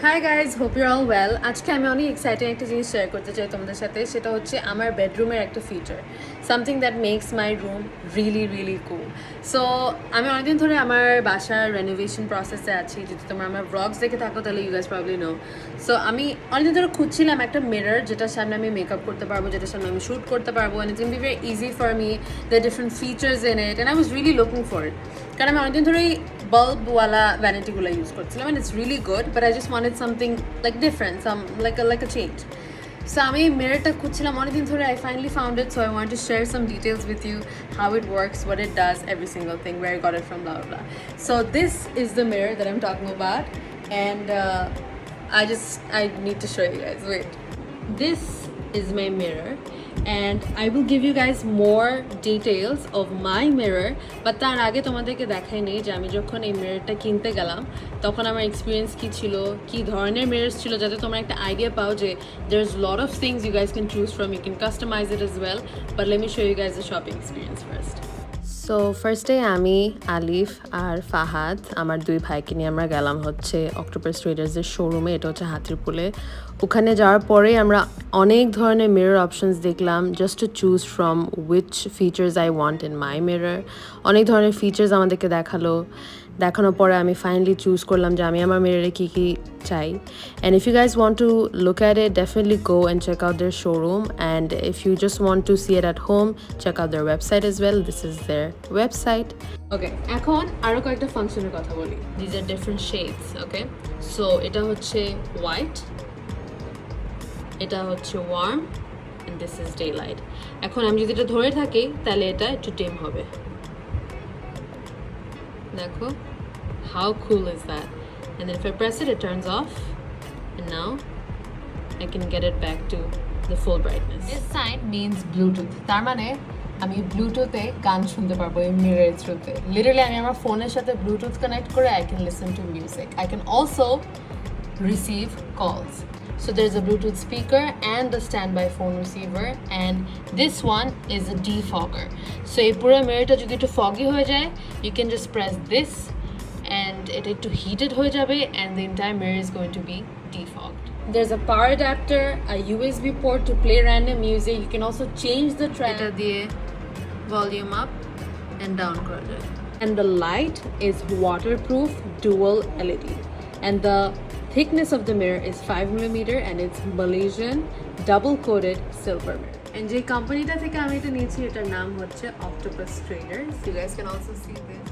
Hi guys, hope you're all well. আজকে আমি অনেক এক্সাইটিং একটা জিনিস শেয়ার করতে চাই তোমাদের সাথে, সেটা হচ্ছে আমার বেডরুমের একটা feature, something that makes my room really cool. So আমি অনেকদিন ধরে আমার বাসার রেনোভেশন প্রসেসে আছি। যদি তোমরা আমার ব্লগস দেখে থাকো তাহলে you guys probably know. So আমি অনেকদিন ধরে খুঁজছিলাম একটা মিরর যেটার সামনে আমি মেকআপ করতে পারবো, যেটার সামনে আমি শ্যুট করতে পারবো, and it's be very easy for me, the different features in it, and I was really looking for it. কারণ আমি অনেকদিন ধরেই বাল্বওয়ালা ভ্যানিটিগুলো ইউজ করছিলাম, and it's really good, but I just wanted something like different, like a change. So আমি মিররটা খুঁজছিলাম অনেকদিন ধরে, I finally found it, so I want to share some details with you, how it works, what it does, every single thing, where I got it from, blah blah blah. So this is the mirror that I'm talking about, and I need to show you guys. Wait, this is my mirror, and I will give you guys more details of my mirror, but তার আগে তোমাদেরকে দেখাই নেই যে আমি যখন এই মিররটা কিনতে গেলাম তখন আমার এক্সপিরিয়েন্স কি ছিল, কি ধরনের মিরর্স ছিল, যাতে তোমরা একটা আইডিয়া পাও যে there's a lot of things you guys can choose from, you can customize it as well, but let me show you guys the shopping experience first. So ফার্স্টে আমি, আলিফ আর ফাহাদ, আমার দুই ভাইকে নিয়ে আমরা গেলাম হচ্ছে অক্টোপাস ট্রেডার্সের শোরুমে। এটা হচ্ছে হাতিরপুলে। ওখানে যাওয়ার পরে আমরা অনেক ধরনের মিরর অপশনস দেখলাম, just to choose from which features I want in my mirror. অনেক ধরনের ফিচার্স আমাদেরকে দেখানোর পরে আমি ফাইনালি চুজ করলাম যে আমি আমার মিররে কী কী চাই। And if you guys want to look at it, definitely go and check out their showroom, and if you just want to see it at home, check out their website as well. This is their website. Okay, এখন আরও কয়েকটা ফাংশনের কথা বলি। These are different shades. Okay, so এটা হচ্ছে white, এটা হচ্ছে warm, and this is daylight. এখন আমি যদি এটা ধরে থাকি তাহলে এটা একটু ডিম হবে। দেখো, how cool is that? And then if I press it, it turns off, and now I can get it back to the full brightness. This sign means Bluetooth. তার মানে আমি ব্লুটুথে গান শুনতে পারবো এই মিররের থ্রুতে। লিটারালি আমি আমার ফোনের সাথে ব্লুটুথ কানেক্ট করে I can listen to music. I can also receive calls. So there's a Bluetooth speaker and a standby phone receiver, and this one is a defogger. So এই পুরো মিররটা যদি একটু foggy হয়ে যায়, you can just press this and it একটু heated হয়ে যাবে, and the entire mirror is going to be defogged. There's a power adapter, a USB port to play random music. You can also change the track. এটা দিয়ে volume up and down করা যায়. And the light is waterproof dual LED, and the thickness of the mirror is 5mm, and it's Malaysian double coated silver mirror. And যে কোম্পানিটা থেকে আমি এটা নিয়েছি এটার নাম হচ্ছে Octopus Traders. You guys can also see this.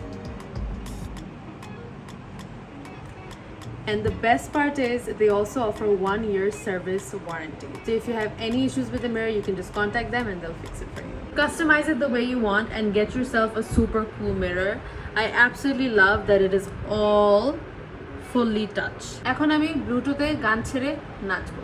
And the best part is they also offer 1 year service warranty. So if you have any issues with the mirror, you can just contact them and they'll fix it for you. Customize it the way you want and get yourself a super cool mirror. I absolutely love that it is all fully touch. এখন আমি ব্লুটুথে গান ছেড়ে নাচবো।